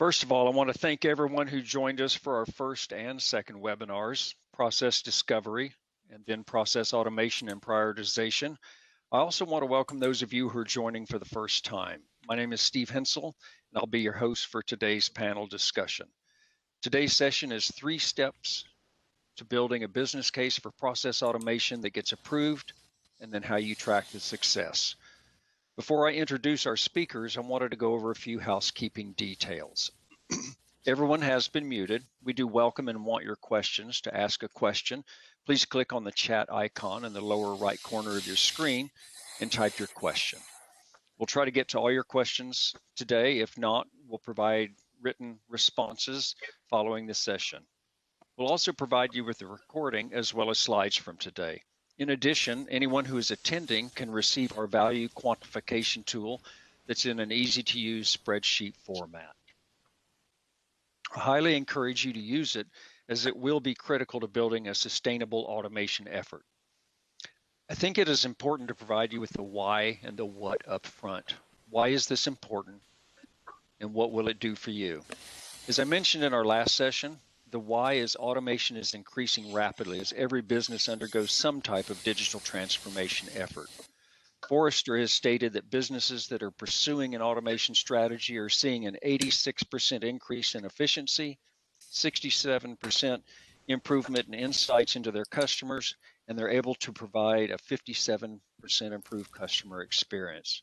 First of all, I want to thank everyone who joined us for our first and second webinars, Process Discovery, and then Process Automation and Prioritization. I also want to welcome those of you who are joining for the first time. My name is Steve Hensel, and I'll be your host for today's panel discussion. Today's session is 3 steps to building a business case for process automation that gets approved, and then how you track the success. Before I introduce our speakers, I wanted to go over a few housekeeping details. Everyone has been muted. We do welcome and want your questions. To ask a question, please click on the chat icon in the lower right corner of your screen and type your question. We'll try to get to all your questions today. If not, we'll provide written responses following the session. We'll also provide you with a recording as well as slides from today. In addition, anyone who is attending can receive our value quantification tool that's in an easy-to-use spreadsheet format. I highly encourage you to use it, as it will be critical to building a sustainable automation effort. I think it is important to provide you with the why and the what up front. Why is this important, and what will it do for you? As I mentioned in our last session, the why is automation is increasing rapidly as every business undergoes some type of digital transformation effort. Forrester has stated that businesses that are pursuing an automation strategy are seeing an 86% increase in efficiency, 67% improvement in insights into their customers, and they're able to provide a 57% improved customer experience.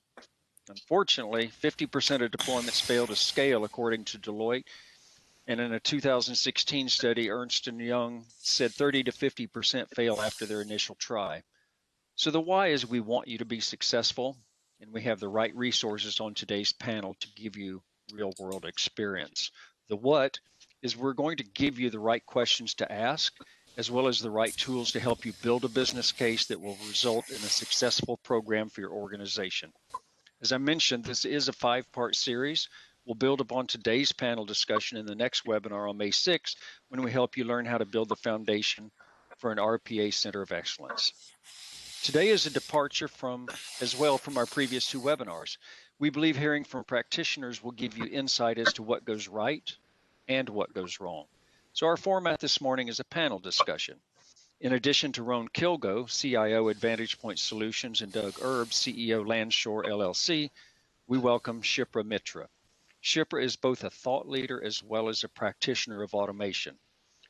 Unfortunately, 50% of deployments fail to scale, according to Deloitte. And in a 2016 study, Ernst & Young said 30 to 50% fail after their initial try. So the why is we want you to be successful, and we have the right resources on today's panel to give you real-world experience. The what is we're going to give you the right questions to ask, as well as the right tools to help you build a business case that will result in a successful program for your organization. As I mentioned, this is a 5-part series. We'll build upon today's panel discussion in the next webinar on May 6th, when we help you learn how to build the foundation for an RPA Center of Excellence. Today is a departure as well from our previous 2 webinars. We believe hearing from practitioners will give you insight as to what goes right and what goes wrong. So our format this morning is a panel discussion. In addition to Roan Kilgo, CIO Advantage Point Solutions, and Doug Erb, CEO Landshore LLC, we welcome Shipra Mitra. Shipra is both a thought leader as well as a practitioner of automation.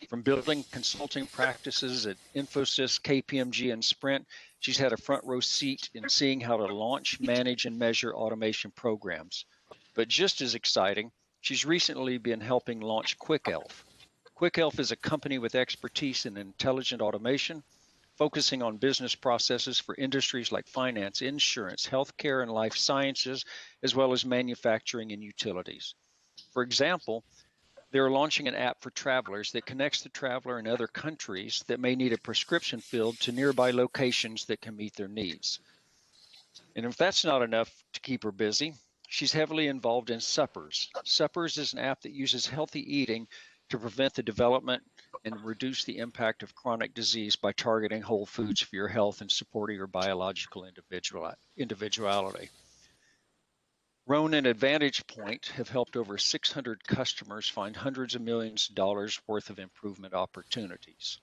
From building consulting practices at Infosys, KPMG, and Sprint, she's had a front row seat in seeing how to launch, manage, and measure automation programs. But just as exciting, she's recently been helping launch QuickElf. QuickElf is a company with expertise in intelligent automation, focusing on business processes for industries like finance, insurance, healthcare, and life sciences, as well as manufacturing and utilities. For example, they're launching an app for travelers that connects the traveler in other countries that may need a prescription filled to nearby locations that can meet their needs. And if that's not enough to keep her busy, she's heavily involved in Suppers. Suppers is an app that uses healthy eating to prevent the development and reduce the impact of chronic disease by targeting whole foods for your health and supporting your biological individuality. Roan and Advantage Point have helped over 600 customers find hundreds of millions of dollars worth of improvement opportunities.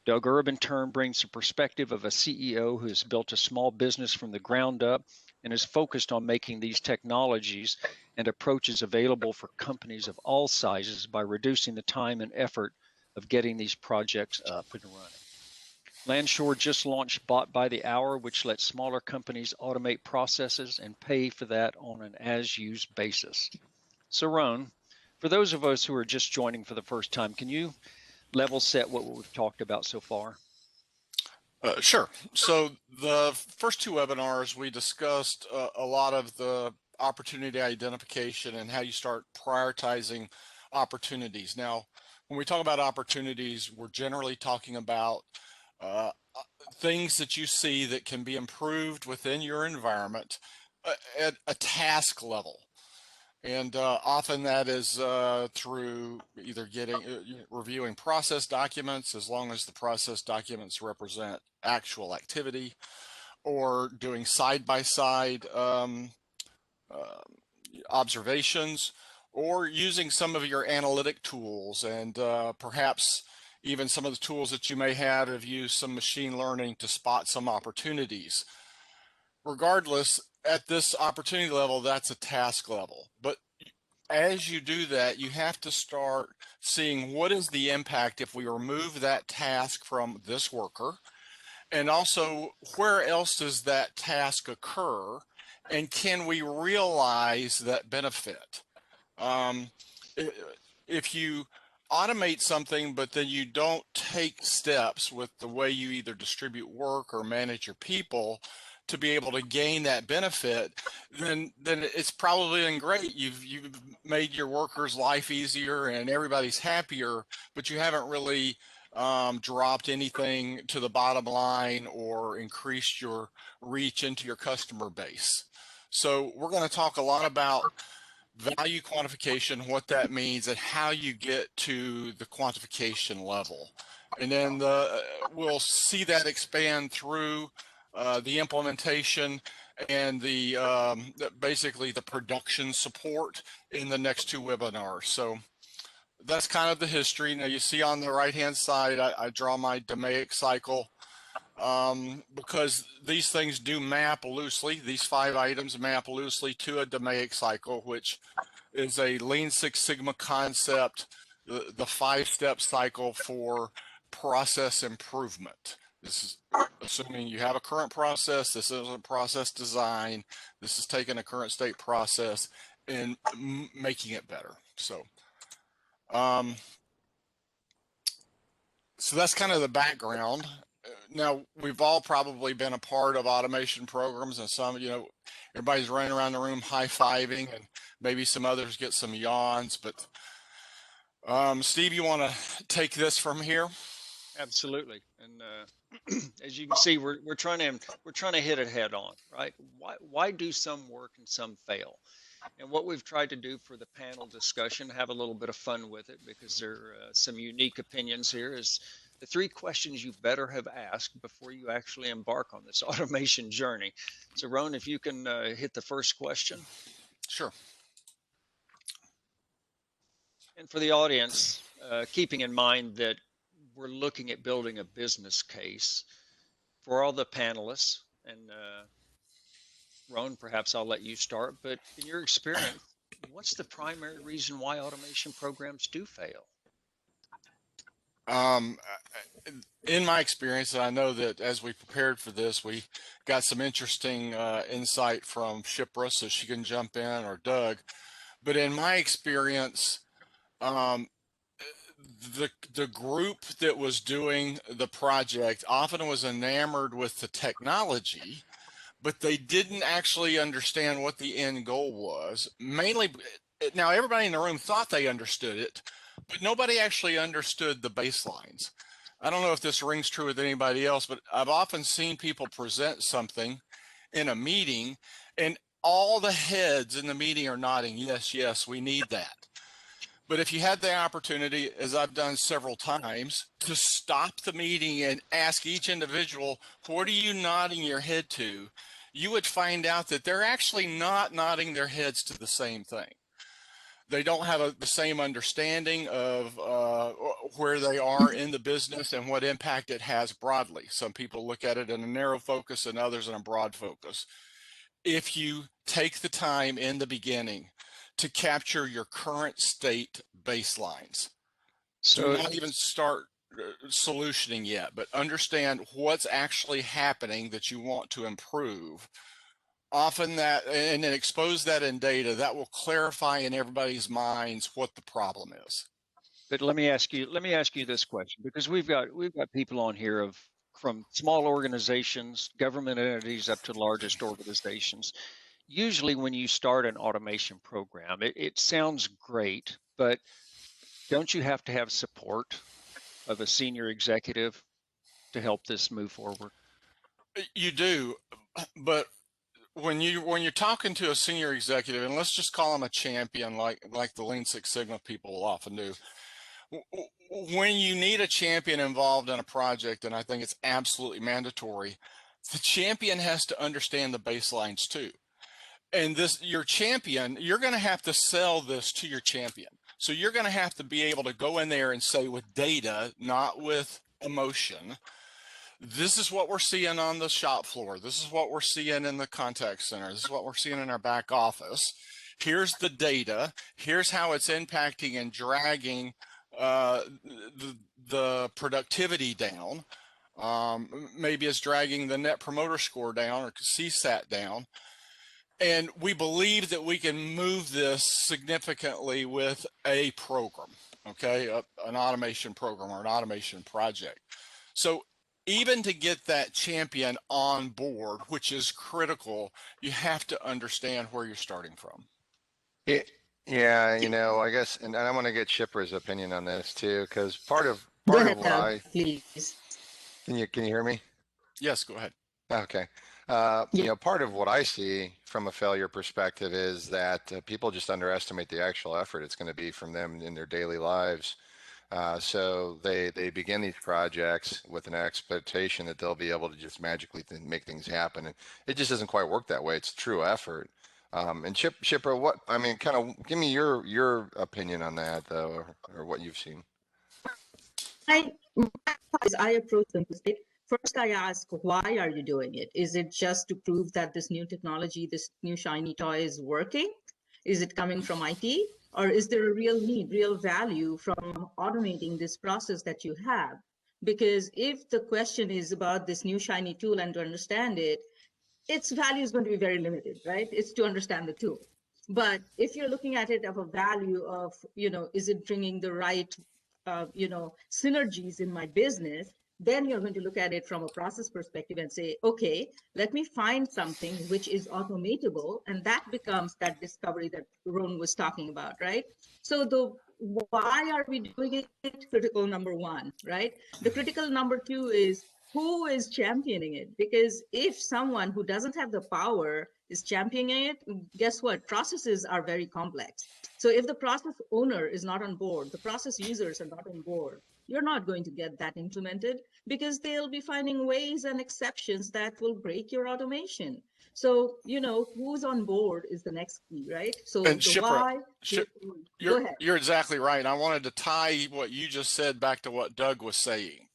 Doug Erb, in turn, brings the perspective of a CEO who has built a small business from the ground up and is focused on making these technologies and approaches available for companies of all sizes by reducing the time and effort of getting these projects up and running. Landshore just launched Bot by the Hour, which lets smaller companies automate processes and pay for that on an as-used basis. So Roan, for those of us who are just joining for the first time, can you level set what we've talked about so far? Sure. So the first 2 webinars, we discussed a lot of the opportunity identification and how you start prioritizing opportunities. Now, when we talk about opportunities, we're generally talking about things that you see that can be improved within your environment at a task level. And often that is through either reviewing process documents, as long as the process documents represent actual activity, or doing side-by-side observations, or using some of your analytic tools, and perhaps even some of the tools that you may have used some machine learning to spot some opportunities. Regardless, at this opportunity level, that's a task level. But as you do that, you have to start seeing what is the impact if we remove that task from this worker, and also where else does that task occur, and can we realize that benefit? Um, if you automate something, but then you don't take steps with the way you either distribute work or manage your people to be able to gain that benefit, then it's probably been great. You've made your workers' life easier and everybody's happier, but you haven't really dropped anything to the bottom line or increased your reach into your customer base. So we're going to talk a lot about value quantification, what that means, and how you get to the quantification level. And then we'll see that expand through the implementation and basically the production support in the next two webinars. So that's kind of the history. Now you see on the right hand side, I draw my DMAIC cycle because these things do map loosely. These 5 items map loosely to a DMAIC cycle, which is a Lean Six Sigma concept, the 5-step cycle for process improvement. This is assuming you have a current process. This is a process design. This is taking a current state process and making it better. So that's kind of the background. Now, we've all probably been a part of automation programs, and some, everybody's running around the room high-fiving, and maybe some others get some yawns. But Steve, you want to take this from here? Absolutely. And as you can see, we're trying to hit it head on, right? Why do some work and some fail? And what we've tried to do for the panel discussion, have a little bit of fun with it, because there are some unique opinions here, is the 3 questions you better have asked before you actually embark on this automation journey. So Ron, if you can hit the first question. Sure. And for the audience, keeping in mind that we're looking at building a business case for all the panelists, and Ron, perhaps I'll let you start, but in your experience, what's the primary reason why automation programs do fail? In my experience, and I know that as we prepared for this, we got some interesting insight from Shipra, so she can jump in, or Doug. But in my experience, the group that was doing the project often was enamored with the technology, but they didn't actually understand what the end goal was. Mainly, now everybody in the room thought they understood it, but nobody actually understood the baselines. I don't know if this rings true with anybody else, but I've often seen people present something in a meeting and all the heads in the meeting are nodding, yes, yes, we need that. But if you had the opportunity, as I've done several times, to stop the meeting and ask each individual, what are you nodding your head to? You would find out that they're actually not nodding their heads to the same thing. They don't have the same understanding of where they are in the business and what impact it has broadly. Some people look at it in a narrow focus and others in a broad focus. If you take the time in the beginning to capture your current state baselines, so do not even start solutioning yet, but understand what's actually happening that you want to improve. Often that, and then expose that in data, that will clarify in everybody's minds what the problem is. But let me ask you this question, because we've got people on here from small organizations, government entities, up to largest organizations. Usually when you start an automation program, it sounds great, but don't you have to have support of a senior executive to help this move forward? You do, but when you're talking to a senior executive, and let's just call them a champion, like the Lean Six Sigma people often do, when you need a champion involved in a project, and I think it's absolutely mandatory, the champion has to understand the baselines too. And this, your champion, you're going to have to sell this to your champion. So you're going to have to be able to go in there and say with data, not with emotion, this is what we're seeing on the shop floor. This is what we're seeing in the contact center. This is what we're seeing in our back office. Here's the data. Here's how it's impacting and dragging the productivity down. Maybe it's dragging the net promoter score down or CSAT down. And we believe that we can move this significantly with a program, okay, an automation program or an automation project. So even to get that champion on board, which is critical, you have to understand where you're starting from. Yeah, I guess, and I want to get Shipra's opinion on this too, because part of Go part of ahead, what Doug, please. can you hear me? Yes, go ahead. Okay. Yeah. Part of what I see from a failure perspective is that people just underestimate the actual effort it's going to be from them in their daily lives. So they begin these projects with an expectation that they'll be able to just magically make things happen, and it just doesn't quite work that way. It's true effort. And Shipra, what I mean, kind of give me your opinion on that though, or what you've seen. I approach them to say, first I ask, why are you doing it? Is it just to prove that this new technology, this new shiny toy is working? Is it coming from IT? Or is there a real need, real value from automating this process that you have? Because if the question is about this new shiny tool and to understand it, its value is going to be very limited, right? It's to understand the tool. But if you're looking at it of a value of, is it bringing the right, synergies in my business, then you're going to look at it from a process perspective and say, okay, let me find something which is automatable. And that becomes that discovery that Ron was talking about, right? So why are we doing it? Critical number one, right? The critical number two is, who is championing it? Because if someone who doesn't have the power is championing it, guess what? Processes are very complex. So if the process owner is not on board, the process users are not on board, you're not going to get that implemented because they'll be finding ways and exceptions that will break your automation. So, who's on board is the next key, right? So And the Shipra, why, go ahead. you're exactly right. And I wanted to tie what you just said back to what Doug was saying.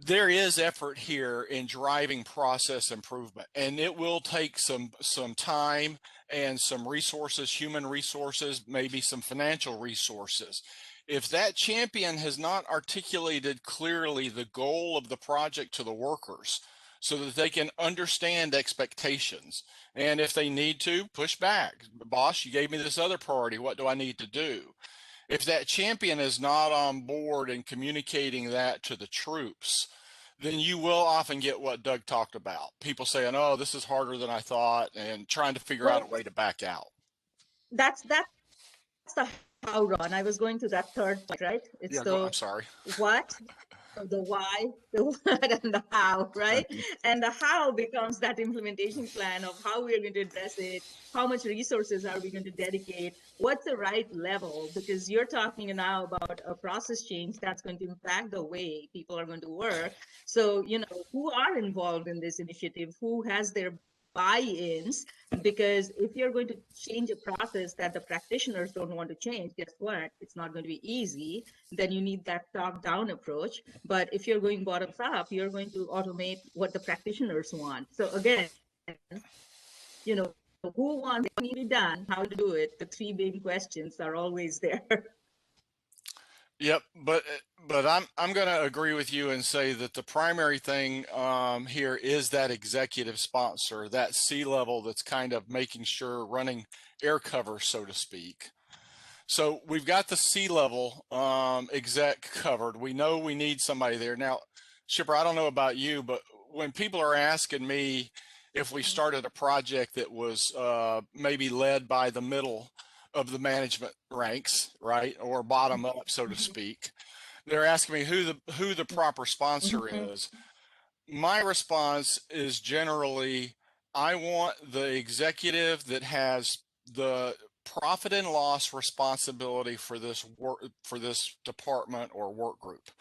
There is effort here in driving process improvement, and it will take some time and some resources, human resources, maybe some financial resources. If that champion has not articulated clearly the goal of the project to the workers so that they can understand expectations, and if they need to, push back. Boss, you gave me this other priority. What do I need to do? If that champion is not on board and communicating that to the troops, then you will often get what Doug talked about. People saying, oh, this is harder than I thought, and trying to figure out a way to back out. That's the how, Ron. I was going to that third point, right? It's I'm sorry. What, the why, the what, and the how, right? And the how becomes that implementation plan of how we are going to address it, how much resources are we going to dedicate, what's the right level, because you're talking now about a process change that's going to impact the way people are going to work. So, who are involved in this initiative, who has their buy-ins, because if you're going to change a process that the practitioners don't want to change, guess what? It's not going to be easy. Then you need that top-down approach. But if you're going bottoms up, you're going to automate what the practitioners want. So again, who wants what needs to be done, how to do it? The three big questions are always there. Yep, but I'm going to agree with you and say that the primary thing here is that executive sponsor, that C-level that's kind of making sure running air cover, so to speak. So we've got the C-level exec covered. We know we need somebody there. Now, Shipra, I don't know about you, but when people are asking me if we started a project that was maybe led by the middle of the management ranks, right, or bottom up, so to speak, they're asking me who the proper sponsor is. My response is generally, I want the executive that has the profit and loss responsibility for this work, for this department or work group.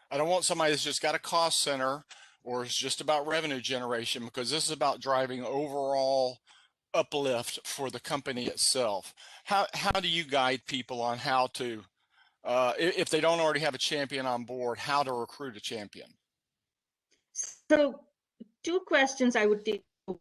I don't want somebody that's just got a cost center or is just about revenue generation, because this is about driving overall uplift for the company itself. How do you guide people on how to, if they don't already have a champion on board, how to recruit a champion? So two questions I would take from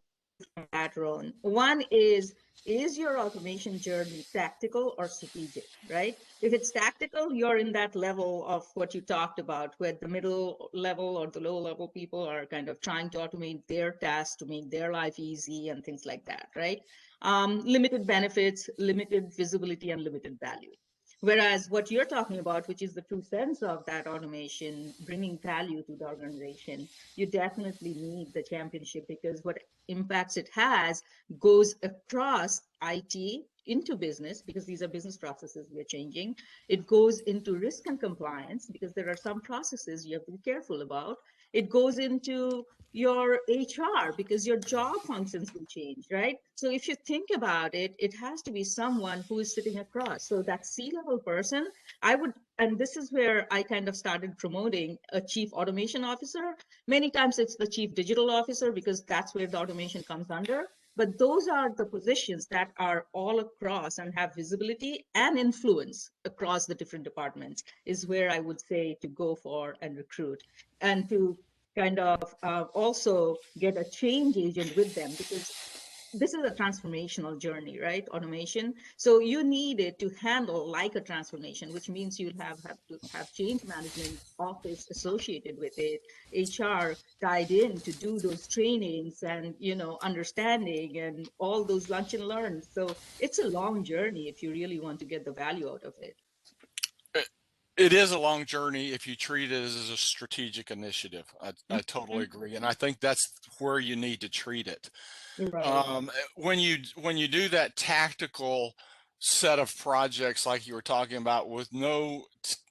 that, Ron. One is your automation journey tactical or strategic, right? If it's tactical, you're in that level of what you talked about, where the middle level or the low level people are kind of trying to automate their tasks to make their life easy and things like that, right? Limited benefits, limited visibility, and limited value. Whereas what you're talking about, which is the true sense of that automation, bringing value to the organization, you definitely need the championship, because what impacts it has goes across IT into business, because these are business processes we're changing. It goes into risk and compliance, because there are some processes you have to be careful about. It goes into your HR, because your job functions will change, right? So if you think about it, it has to be someone who is sitting across. So that C-level person, I would, and this is where I kind of started promoting a chief automation officer. Many times it's the chief digital officer, because that's where the automation comes under. But those are the positions that are all across and have visibility and influence across the different departments, is where I would say to go for and recruit, and to kind of also get a change agent with them, because this is a transformational journey, right? Automation. So you need it to handle like a transformation, which means you'll have to have change management office associated with it, HR tied in to do those trainings and, you know, understanding and all those lunch and learns. So it's a long journey if you really want to get the value out of it. It is a long journey if you treat it as a strategic initiative. I totally agree. And I think that's where you need to treat it. Right. When you do that tactical set of projects like you were talking about with no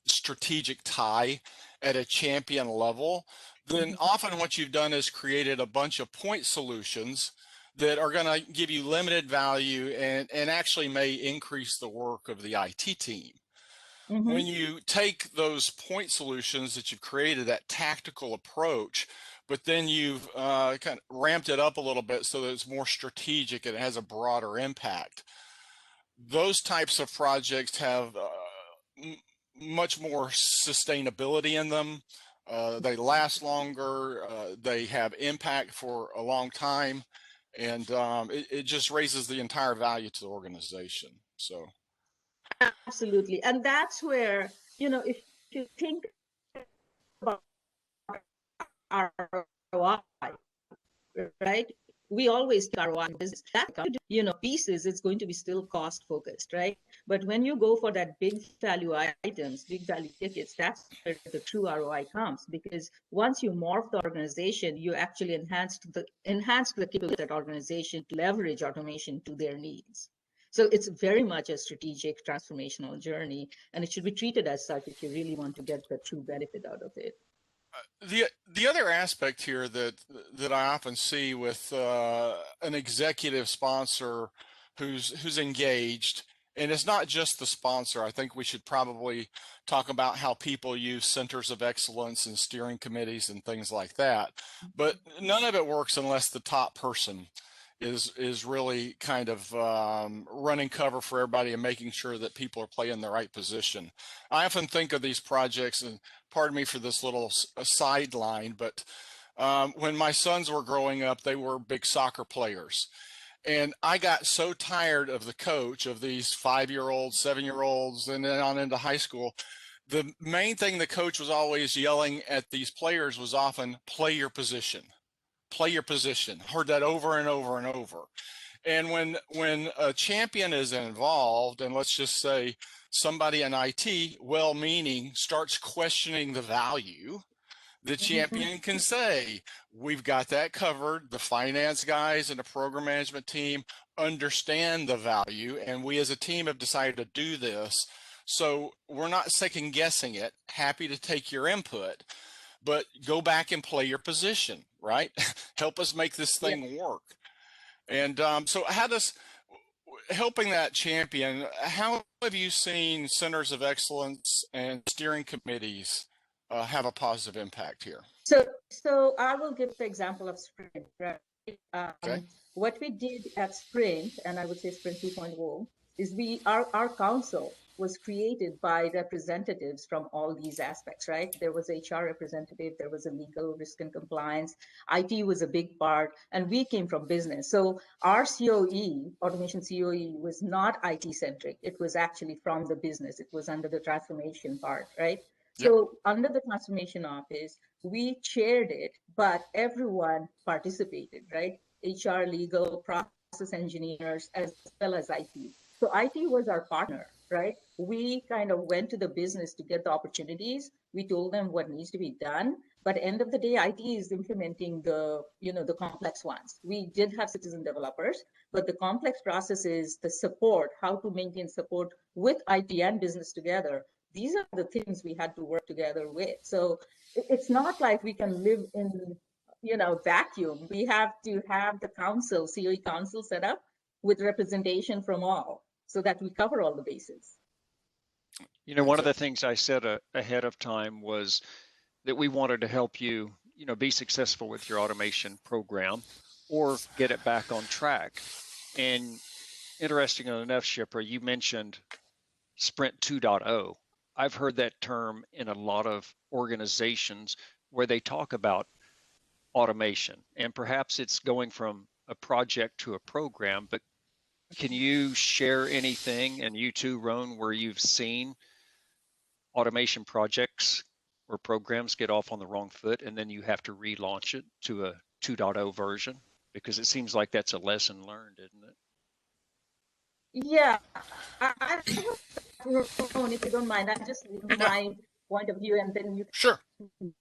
strategic tie at a champion level, then often what you've done is created a bunch of point solutions that are going to give you limited value and actually may increase the work of the IT team. When you take those point solutions that you've created, that tactical approach, but then you've kind of ramped it up a little bit so that it's more strategic and it has a broader impact, those types of projects have much more sustainability in them. They last longer, they have impact for a long time, and it just raises the entire value to the organization. So. Absolutely. And that's where, you know, if you think about ROI, right? We always think ROI business. That, you know, pieces, it's going to be still cost focused, right? But when you go for that big value items, big value tickets, that's where the true ROI comes. Because once you morph the organization, you actually enhance the capability of that organization to leverage automation to their needs. So it's very much a strategic transformational journey, and it should be treated as such if you really want to get the true benefit out of it. The other aspect here that I often see with an executive sponsor who's engaged, and it's not just the sponsor. I think we should probably talk about how people use centers of excellence and steering committees and things like that. But none of it works unless the top person is really kind of running cover for everybody and making sure that people are playing the right position. I often think of these projects, and pardon me for this little sideline, but when my sons were growing up, they were big soccer players. And I got so tired of the coach of these 5-year-olds, 7-year-olds, and then on into high school. The main thing the coach was always yelling at these players was often, play your position. Play your position. Heard that over and over and over. And when a champion is involved, and let's just say somebody in IT, well-meaning, starts questioning the value, the champion can say, we've got that covered. The finance guys and the program management team understand the value, and we as a team have decided to do this. So we're not second guessing it. Happy to take your input, but go back and play your position, right? Help us make this thing work. And so how does helping that champion, how have you seen centers of excellence and steering committees have a positive impact here? So I will give the example of sprint, right? Okay. What we did at Sprint, and I would say Sprint 2.0, is our council was created by representatives from all these aspects, right? There was HR representative, there was a legal risk and compliance, IT was a big part, and we came from business. So our COE, automation COE, was not IT centric. It was actually from the business. It was under the transformation part, right? Yep. So under the transformation office, we chaired it, but everyone participated, right? HR, legal, process engineers, as well as IT. So IT was our partner, right? We kind of went to the business to get the opportunities. We told them what needs to be done. But end of the day, IT is implementing the complex ones. We did have citizen developers, but the complex processes, the support, how to maintain support with IT and business together, these are the things we had to work together with. So it's not like we can live in vacuum. We have to have the council, COE council set up with representation from all so that we cover all the bases. One of the things I said ahead of time was that we wanted to help you, be successful with your automation program or get it back on track. And interestingly enough, Shipra, you mentioned Sprint 2.0. I've heard that term in a lot of organizations where they talk about automation, and perhaps it's going from a project to a program, but can you share anything, and you too, Roan, where you've seen automation projects or programs get off on the wrong foot and then you have to relaunch it to a 2.0 version? Because it seems like that's a lesson learned, isn't it? Yeah, I Roan, if you don't mind, I just my point of view, and then you Sure.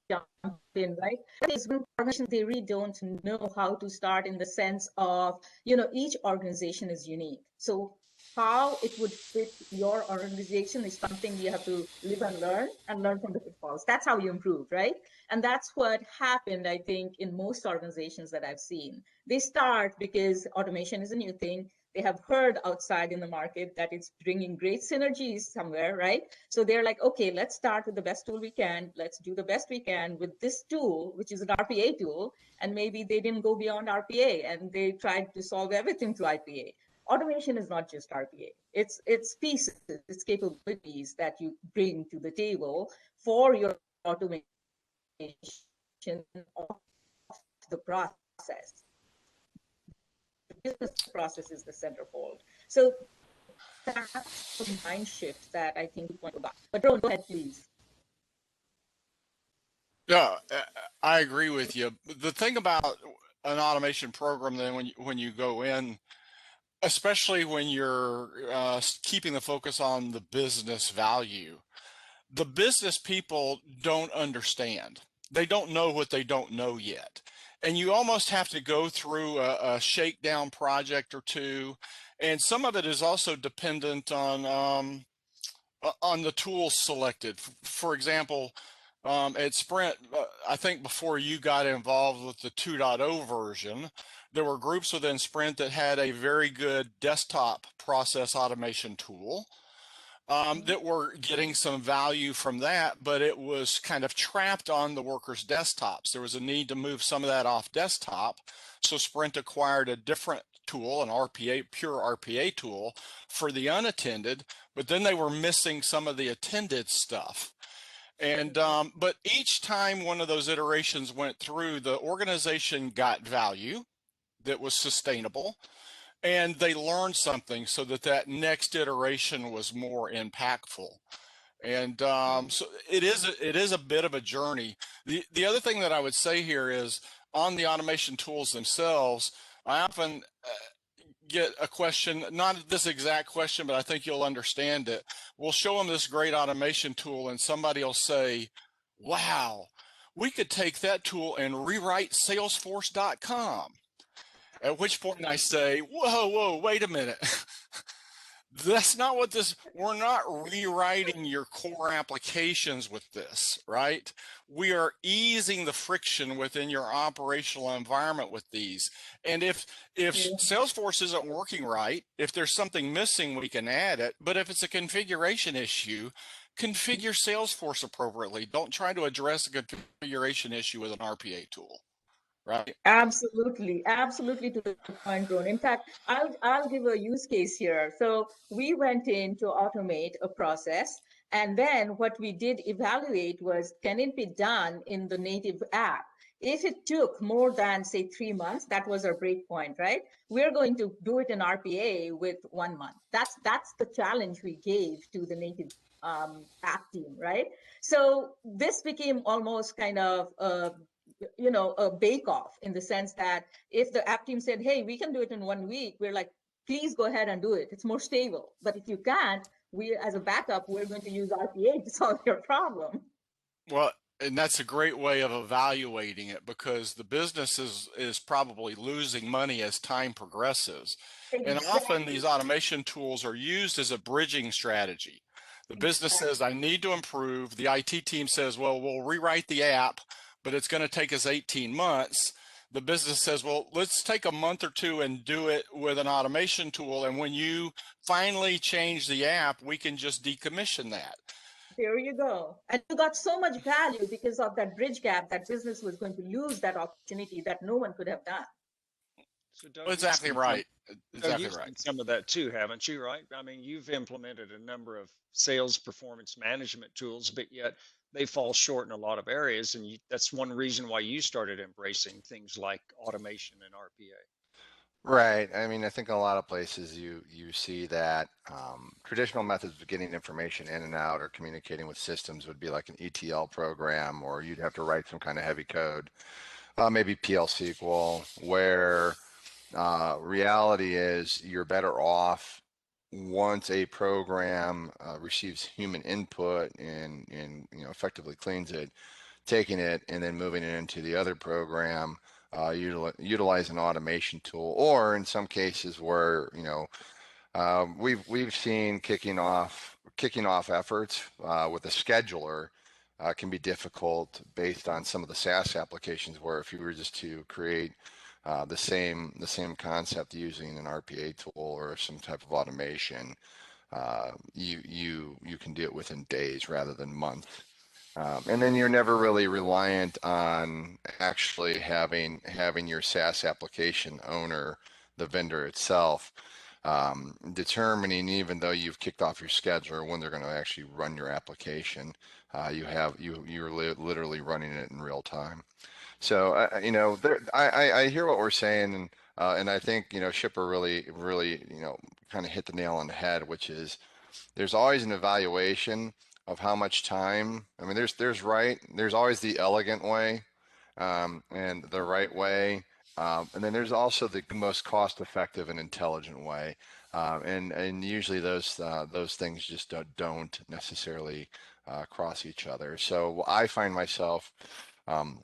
jump in, right? These organizations, they really don't know how to start in the sense of, each organization is unique. So how it would fit your organization is something you have to live and learn from the pitfalls. That's how you improve, right? And that's what happened, I think, in most organizations that I've seen. They start because automation is a new thing. They have heard outside in the market that it's bringing great synergies somewhere, right? So they're like, okay, let's start with the best tool we can. Let's do the best we can with this tool, which is an RPA tool. And maybe they didn't go beyond RPA and they tried to solve everything through RPA. Automation is not just RPA. It's pieces, it's capabilities that you bring to the table for your automation of the process. The business process is the centerfold. So that's the mind shift that I think we want to. But Roan, go ahead, please. Yeah, I agree with you. The thing about an automation program, then when you go in, especially when you're keeping the focus on the business value, the business people don't understand. They don't know what they don't know yet. And you almost have to go through a shakedown project or two. And some of it is also dependent on the tools selected. For example, at Sprint, I think before you got involved with the 2.0 version, there were groups within Sprint that had a very good desktop process automation tool that were getting some value from that, but it was kind of trapped on the workers' desktops. There was a need to move some of that off desktop. So Sprint acquired a different tool, an RPA, pure RPA tool for the unattended, but then they were missing some of the attended stuff. And but each time one of those iterations went through, the organization got value that was sustainable, and they learned something so that that next iteration was more impactful. And so it is a bit of a journey. The other thing that I would say here is on the automation tools themselves, I often get a question, not this exact question, but I think you'll understand it. We'll show them this great automation tool and somebody will say, wow, we could take that tool and rewrite salesforce.com. At which point I say, whoa, wait a minute. That's not what this, we're not rewriting your core applications with this, right? We are easing the friction within your operational environment with these. And if Salesforce isn't working right, if there's something missing, we can add it. But if it's a configuration issue, configure Salesforce appropriately. Don't try to address a configuration issue with an RPA tool. right? Absolutely, absolutely to the point, Ron. In fact, I'll give a use case here. So we went in to automate a process, and then what we did evaluate was, can it be done in the native app? If it took more than, say, 3 months, that was our break point, right? We're going to do it in RPA with 1 month. That's the challenge we gave to the native app team, right? So this became almost kind of a bake off, in the sense that if the app team said, hey, we can do it in 1 week, we're like, please go ahead and do it. It's more stable. But if you can't, we, as a backup, we're going to use RPA to solve your problem. Well, and that's a great way of evaluating it, because the business is probably losing money as time progresses. And often Exactly. these automation tools are used as a bridging strategy. The business Exactly. says, I need to improve. The IT team says, well, we'll rewrite the app, but it's going to take us 18 months. The business says, well, let's take a month or two and do it with an automation tool. And when you finally change the app, we can just decommission that. There you go. And you got so much value because of that bridge gap. That business was going to lose that opportunity that no one could have done. So Doug, Exactly right. Exactly you've right. seen some of that too, haven't you? Right? I mean, you've implemented a number of sales performance management tools, but yet they fall short in a lot of areas, and that's one reason why you started embracing things like automation and RPA. Right. I mean, I think in a lot of places you see that traditional methods of getting information in and out or communicating with systems would be like an ETL program, or you'd have to write some kind of heavy code, maybe PL SQL, where reality is you're better off once a program receives human input and effectively cleans it, taking it and then moving it into the other program, utilize an automation tool, or in some cases where we've seen kicking off efforts with a scheduler can be difficult based on some of the SaaS applications, where if you were just to create the same concept using an RPA tool or some type of automation, you can do it within days rather than months. And then you're never really reliant on actually having your SaaS application owner, the vendor itself, determining, even though you've kicked off your scheduler, when they're going to actually run your application. You're literally running it in real time. So I hear what we're saying, and I think Shipper really kind of hit the nail on the head, which is there's always an evaluation of how much time. I mean, there's always the elegant way, and the right way, and then there's also the most cost-effective and intelligent way, and usually those things just don't necessarily cross each other. So I find myself um,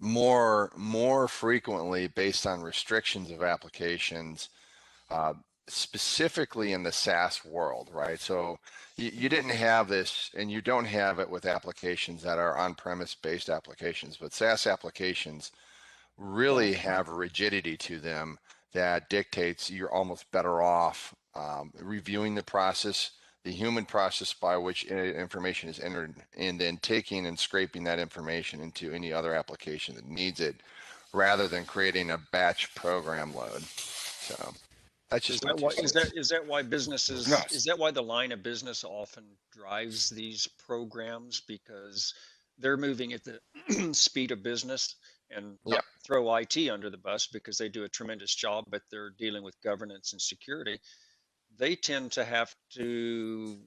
more frequently, based on restrictions of applications, uh, specifically in the SaaS world, right? So you didn't have this, and you don't have it with applications that are on-premise based applications, but SaaS applications really have rigidity to them that dictates you're almost better off reviewing the process, the human process by which information is entered, and then taking and scraping that information into any other application that needs it, rather than creating a batch program load. So that's Is just my that two why cents. is that why the line of business often drives these programs, because they're moving at the speed of business, and Yeah. not throw IT under the bus because they do a tremendous job, but they're dealing with governance and security. They tend to have to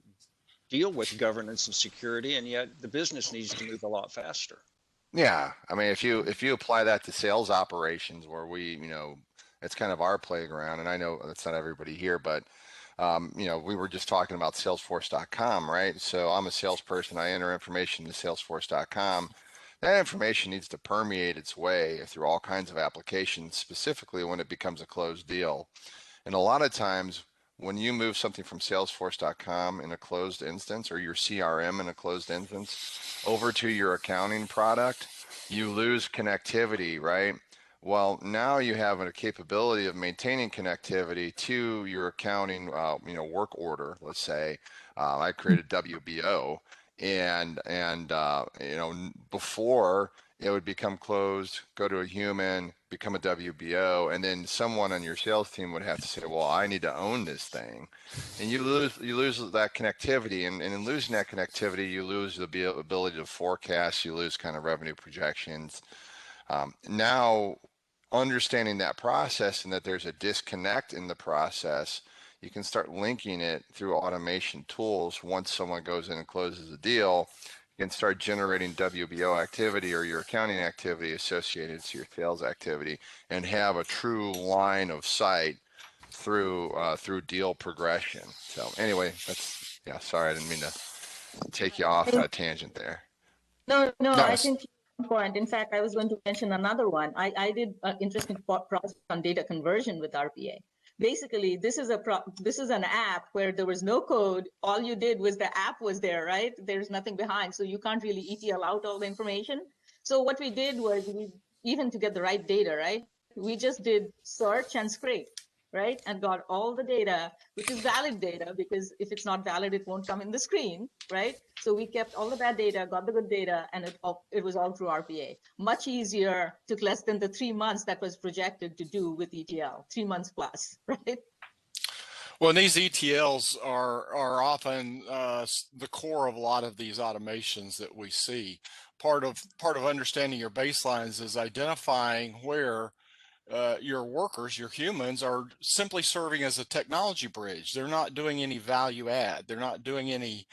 deal with governance and security, and yet the business needs to move a lot faster. Yeah, I mean, if you apply that to sales operations, where it's kind of our playground, and I know that's not everybody here, but we were just talking about Salesforce.com, right? So I'm a salesperson. I enter information to Salesforce.com. That information needs to permeate its way through all kinds of applications, specifically when it becomes a closed deal. And a lot of times, when you move something from Salesforce.com in a closed instance, or your CRM in a closed instance, over to your accounting product, you lose connectivity, right? Well, now you have a capability of maintaining connectivity to your accounting, work order. Let's say I created WBO, and before it would become closed, go to a human, become a WBO, and then someone on your sales team would have to say, well, I need to own this thing. And you lose that connectivity, and in losing that connectivity, you lose the ability to forecast, you lose kind of revenue projections. Now, understanding that process and that there's a disconnect in the process, you can start linking it through automation tools. Once someone goes in and closes a deal, you can start generating WBO activity or your accounting activity associated to your sales activity, and have a true line of sight through deal progression. So anyway, that's, yeah, sorry, I didn't mean to take you off that tangent there. No, No, I think point. In fact, I was going to mention another one. I did an interesting project on data conversion with RPA. Basically, this is an app where there was no code. All you did was the app was there, right? There's nothing behind, so you can't really ETL out all the information. So what we did was, even to get the right data, right? We just did search and scrape, right? And got all the data, which is valid data, because if it's not valid, it won't come in the screen, right? So we kept all of that data, got the good data, and it was all through RPA. Much easier, took less than the 3 months that was projected to do with ETL, 3 months plus, right? well, and these ETLs are often the core of a lot of these automations that we see. Part of understanding your baselines is identifying where your workers, your humans, are simply serving as a technology bridge. They're not doing any value add. They're not doing any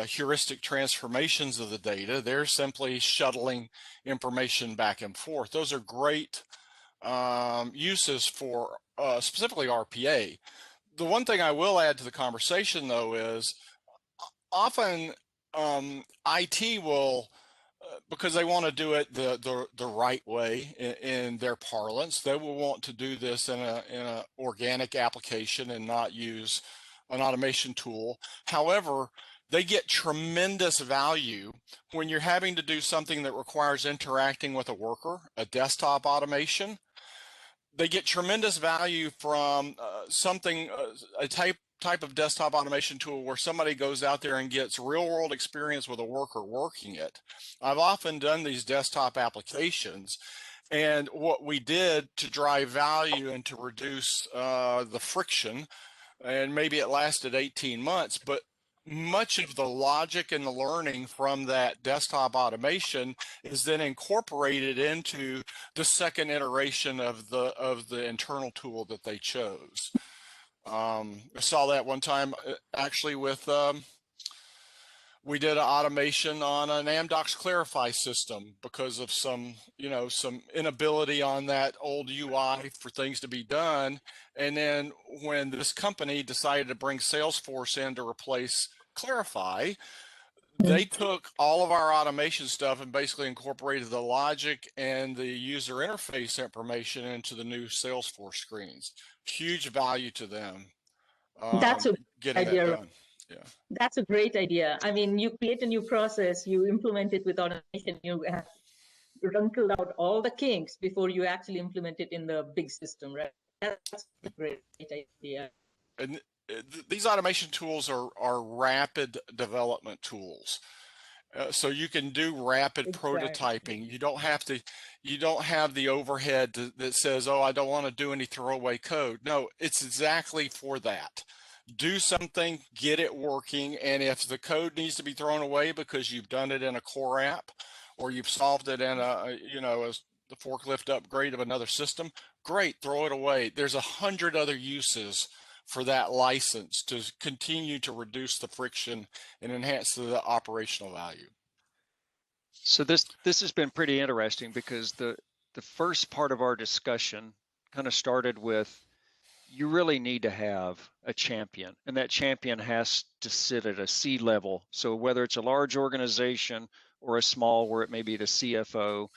heuristic transformations of the data. They're simply shuttling information back and forth. Those are great uses for specifically RPA. The one thing I will add to the conversation, though, is often IT will, because they want to do it the right way in their parlance, they will want to do this in a organic application and not use an automation tool. However, they get tremendous value when you're having to do something that requires interacting with a worker, a desktop automation. They get tremendous value from a type of desktop automation tool where somebody goes out there and gets real world experience with a worker working it. I've often done these desktop applications, and what we did to drive value and to reduce the friction, and maybe it lasted 18 months, but much of the logic and the learning from that desktop automation is then incorporated into the second iteration of the internal tool that they chose. I saw that one time actually with we did an automation on an Amdocs Clarify system because of some inability on that old UI for things to be done. And then when this company decided to bring Salesforce in to replace Clarify, they took all of our automation stuff and basically incorporated the logic and the user interface information into the new Salesforce screens. Huge value to them. That's a getting idea. that done. Yeah. That's a great idea. I mean, you create a new process, you implement it with automation, you have wrinkled out all the kinks before you actually implement it in the big system, right? That's a great idea. And these automation tools are rapid development tools. So you can do rapid prototyping. You don't have the overhead that says, oh, I don't want to do any throwaway code. No, it's exactly for that. Do something, get it working, and if the code needs to be thrown away because you've done it in a core app or you've solved it in the forklift upgrade of another system, great, throw it away. There's 100 other uses for that license to continue to reduce the friction and enhance the operational value. So this has been pretty interesting, because the first part of our discussion kind of started with, you really need to have a champion, and that champion has to sit at a C level. So whether it's a large organization or a small, where it may be the CFO,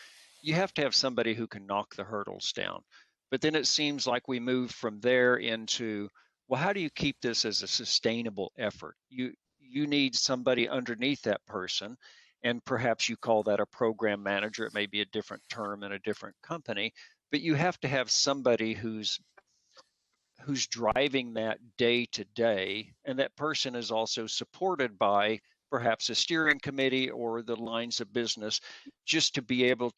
you have to have somebody who can knock the hurdles down. But then it seems like we move from there into, well, how do you keep this as a sustainable effort? You need somebody underneath that person, and perhaps you call that a program manager. It may be a different term in a different company, but you have to have somebody who's driving that day to day, and that person is also supported by perhaps a steering committee or the lines of business, just to be able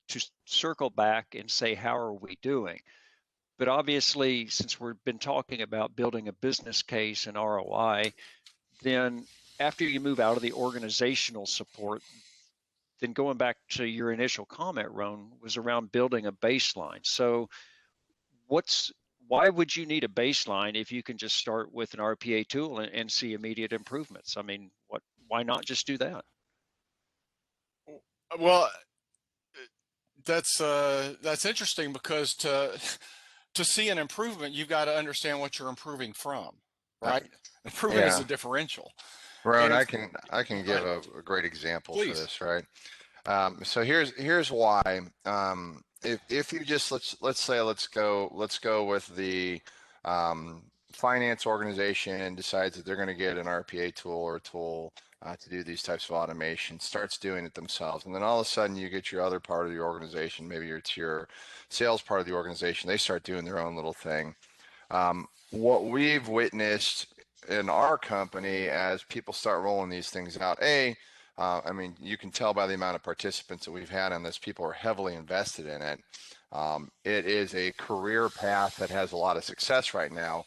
to circle back and say, how are we doing? But obviously, since we've been talking about building a business case and ROI, then after you move out of the organizational support, then going back to your initial comment, Roan, was around building a baseline. So why would you need a baseline if you can just start with an RPA tool and see immediate improvements? I mean, why not just do that? Well, that's interesting, because to see an improvement, you've got to understand what you're improving from, right? Improvement is Yeah, a differential. Ron, And I can give a great example for please. this, right? So here's why. If you just let's say let's go with the finance organization decides that they're going to get an RPA tool or a tool to do these types of automation, starts doing it themselves, and then all of a sudden you get your other part of the organization, maybe it's your sales part of the organization, they start doing their own little thing. What we've witnessed in our company as people start rolling these things out, I mean, you can tell by the amount of participants that we've had on this, people are heavily invested in it. It is a career path that has a lot of success right now.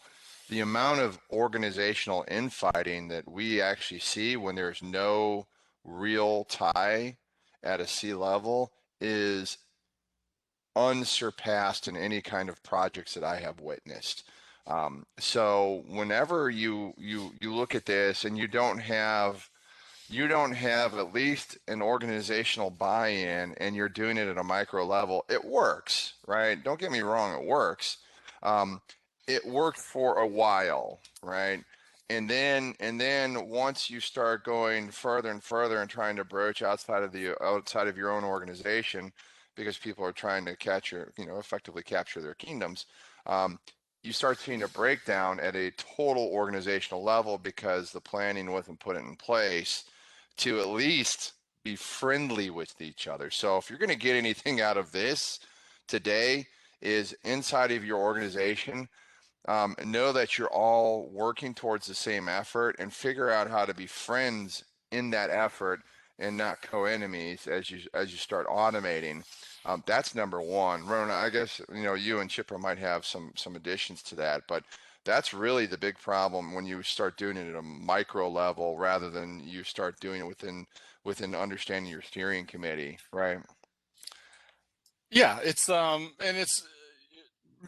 The amount of organizational infighting that we actually see when there's no real tie at a C level is unsurpassed in any kind of projects that I have witnessed. So whenever you look at this and you don't have at least an organizational buy-in and you're doing it at a micro level, it works, right? Don't get me wrong, it works. It worked for a while, right? And then once you start going further and further and trying to broach outside of your own organization, because people are trying to effectively capture their kingdoms, you start seeing a breakdown at a total organizational level because the planning wasn't put in place to at least be friendly with each other. So if you're going to get anything out of this today, is inside of your organization, know that you're all working towards the same effort and figure out how to be friends in that effort and not co-enemies as you start automating. That's number one. Rona, I guess you and Shipra might have some additions to that, but that's really the big problem when you start doing it at a micro level rather than you start doing it within understanding your steering committee, right? Yeah, it's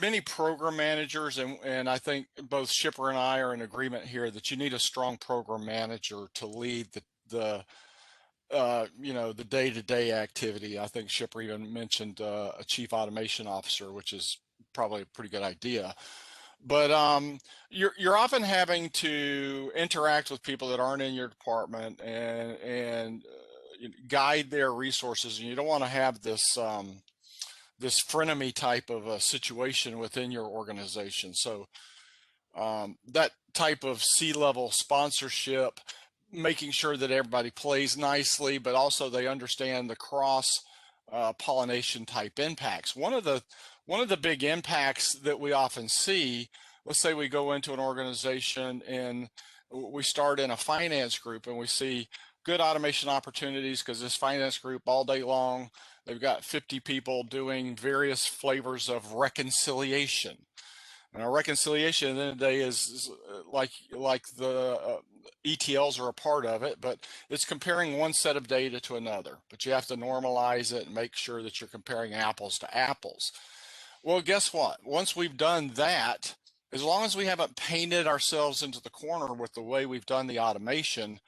many program managers, and I think both Shipper and I are in agreement here that you need a strong program manager to lead the the day-to-day activity. I think Shipper even mentioned a chief automation officer, which is probably a pretty good idea. But you're often having to interact with people that aren't in your department and guide their resources, and you don't want to have this this frenemy type of a situation within your organization. So that type of C-level sponsorship, making sure that everybody plays nicely, but also they understand the cross pollination type impacts. One of the big impacts that we often see, let's say we go into an organization and we start in a finance group and we see good automation opportunities because this finance group all day long, they've got 50 people doing various flavors of reconciliation. And our reconciliation at the end of the day is like the ETLs are a part of it, but it's comparing one set of data to another. But you have to normalize it and make sure that you're comparing apples to apples. Well, guess what? Once we've done that, as long as we haven't painted ourselves into the corner with the way we've done the automation,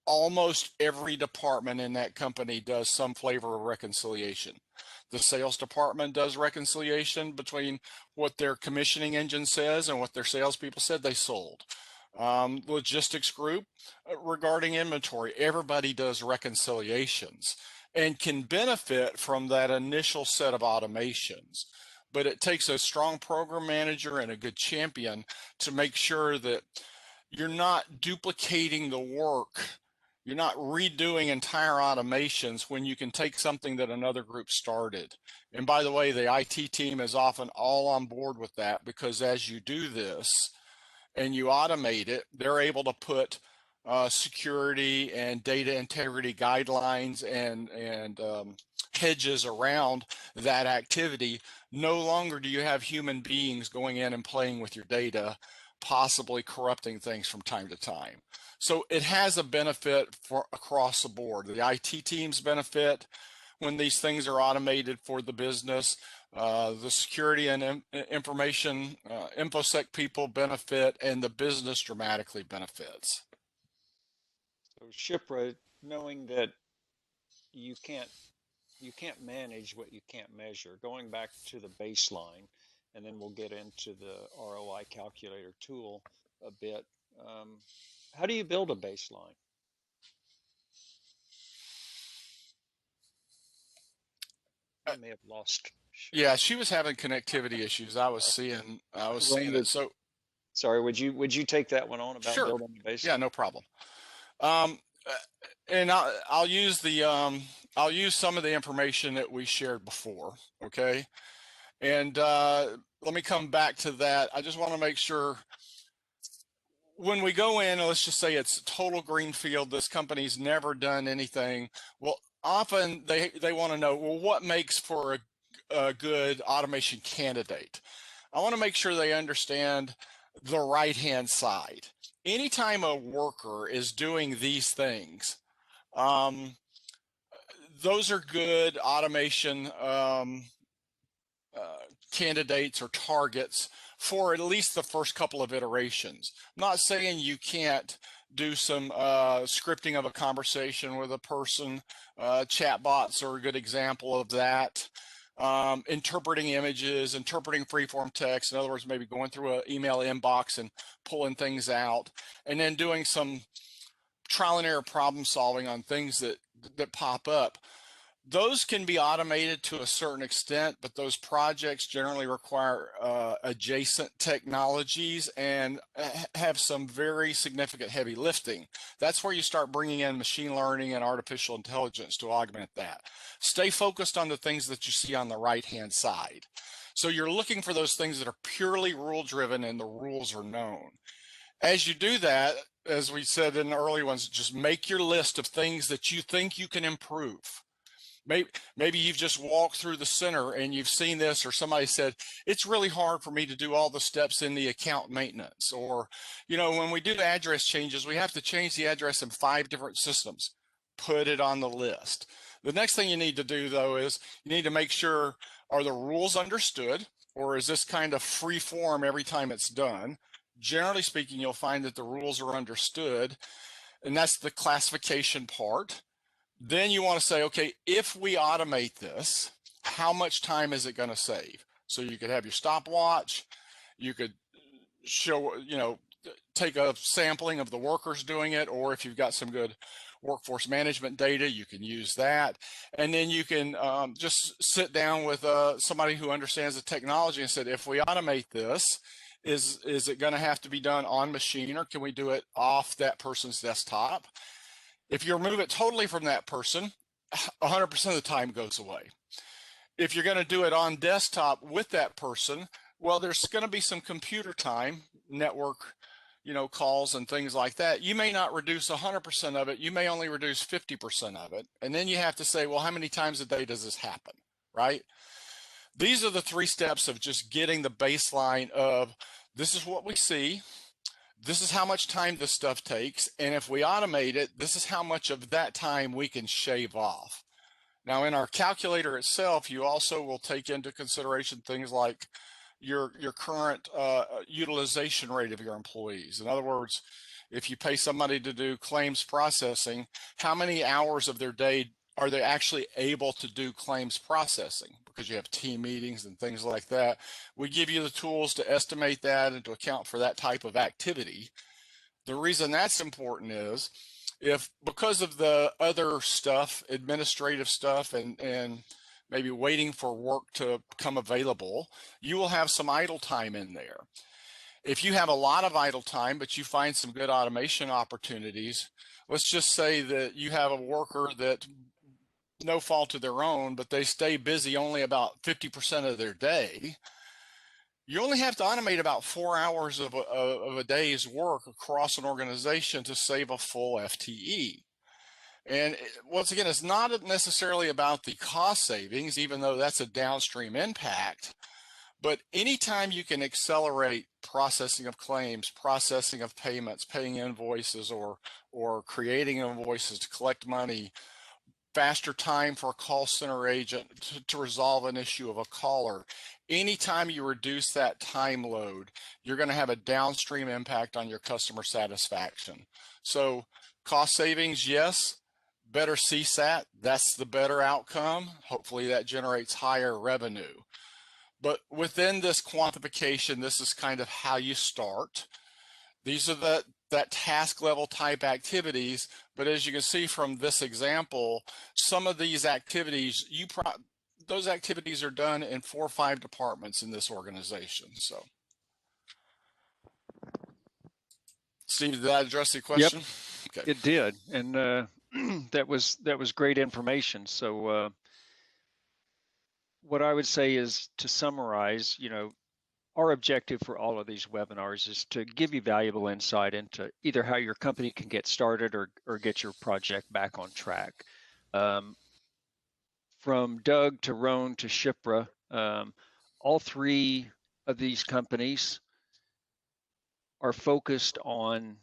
almost every department in that company does some flavor of reconciliation. The sales department does reconciliation between what their commissioning engine says and what their salespeople said they sold. Logistics group regarding inventory, everybody does reconciliations and can benefit from that initial set of automations. But it takes a strong program manager and a good champion to make sure that you're not duplicating the work. You're not redoing entire automations when you can take something that another group started. And by the way, the IT team is often all on board with that, because as you do this and you automate it, they're able to put security and data integrity guidelines and hedges around that activity, no longer do you have human beings going in and playing with your data, possibly corrupting things from time to time. So it has a benefit for across the board. The IT teams benefit when these things are automated for the business. The security and information infosec people benefit, and the business dramatically benefits. So Shipra, knowing that you can't manage what you can't measure, going back to the baseline, and then we'll get into the ROI calculator tool a bit. How do you build a baseline? I may have lost. Yeah, she was having connectivity issues. I was seeing it. So sorry, would you take that one on about sure. building the baseline? Yeah, no problem. And I'll use the I'll use some of the information that we shared before. Okay, and let me come back to that. I just want to make sure when we go in, let's just say it's total greenfield. This company's never done anything. Well, often they want to know, well, what makes for a good automation candidate? I want to make sure they understand the right-hand side. Anytime a worker is doing these things, those are good automation candidates or targets for at least the first couple of iterations. I'm not saying you can't do some scripting of a conversation with a person. Chatbots are a good example of that. Interpreting images, interpreting freeform text. In other words, maybe going through an email inbox and pulling things out, and then doing some trial and error problem solving on things that pop up. Those can be automated to a certain extent, but those projects generally require adjacent technologies and have some very significant heavy lifting. That's where you start bringing in machine learning and artificial intelligence to augment that. Stay focused on the things that you see on the right-hand side. So you're looking for those things that are purely rule-driven and the rules are known. As you do that, as we said in the early ones, just make your list of things that you think you can improve. Maybe you've just walked through the center and you've seen this, or somebody said, it's really hard for me to do all the steps in the account maintenance. Or, you know, when we do address changes, we have to change the address in 5 different systems. Put it on the list. The next thing you need to do, though, is you need to make sure, are the rules understood, or is this kind of free form every time it's done? Generally speaking, you'll find that the rules are understood, and that's the classification part. Then you want to say, okay, if we automate this, how much time is it going to save? So you could have your stopwatch, you could show, you know, take a sampling of the workers doing it, or if you've got some good workforce management data, you can use that. And then you can just sit down with somebody who understands the technology and said, if we automate this, is it going to have to be done on machine, or can we do it off that person's desktop? If you remove it totally from that person, 100% of the time goes away. If you're going to do it on desktop with that person, well, there's going to be some computer time, network, you know, calls and things like that. You may not reduce 100% of it. You may only reduce 50% of it. And then you have to say, well, how many times a day does this happen, right? These are the 3 steps of just getting the baseline of, this is what we see. This is how much time this stuff takes. And if we automate it, this is how much of that time we can shave off. Now, in our calculator itself, you also will take into consideration things like your current utilization rate of your employees. In other words, if you pay somebody to do claims processing, how many hours of their day are they actually able to do claims processing? Because you have team meetings and things like that. We give you the tools to estimate that and to account for that type of activity. The reason that's important is if, because of the other stuff, administrative stuff, and maybe waiting for work to become available, you will have some idle time in there. If you have a lot of idle time, but you find some good automation opportunities, let's just say that you have a worker that, no fault of their own, but they stay busy only about 50% of their day, you only have to automate about 4 hours of a day's work across an organization to save a full FTE. And once again, it's not necessarily about the cost savings, even though that's a downstream impact. But anytime you can accelerate processing of claims, processing of payments, paying invoices, or creating invoices to collect money, faster time for a call center agent to resolve an issue of a caller. Anytime you reduce that time load, you're going to have a downstream impact on your customer satisfaction. So cost savings, yes. Better CSAT, that's the better outcome. Hopefully that generates higher revenue. But within this quantification, this is kind of how you start. These are that task level type activities, but as you can see from this example, some of these activities, those activities are done in 4 or 5 departments in this organization. So, Steve, did that address the question? Yep, okay. It did, and that was great information. So, what I would say is, to summarize, our objective for all of these webinars is to give you valuable insight into either how your company can get started or get your project back on track. From Doug to Roan to Shipra, all 3 of these companies are focused on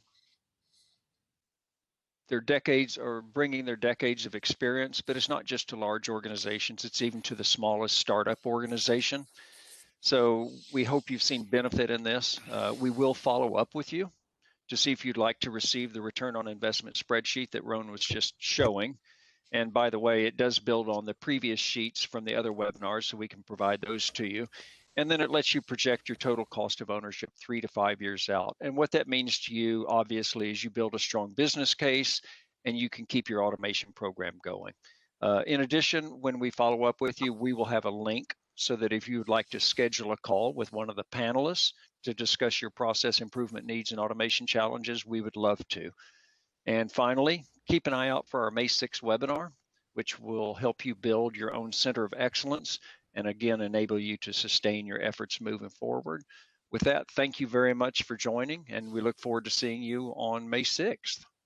their decades, or bringing their decades of experience, but it's not just to large organizations, it's even to the smallest startup organization. So we hope you've seen benefit in this. We will follow up with you to see if you'd like to receive the return on investment spreadsheet that Roan was just showing. And by the way, it does build on the previous sheets from the other webinars, so we can provide those to you. And then it lets you project your total cost of ownership 3 to 5 years out. And what that means to you, obviously, is you build a strong business case and you can keep your automation program going. In addition, when we follow up with you, we will have a link so that if you would like to schedule a call with one of the panelists to discuss your process improvement needs and automation challenges, we would love to. And finally, keep an eye out for our May 6th webinar, which will help you build your own center of excellence and again, enable you to sustain your efforts moving forward. With that, thank you very much for joining, and we look forward to seeing you on May 6th.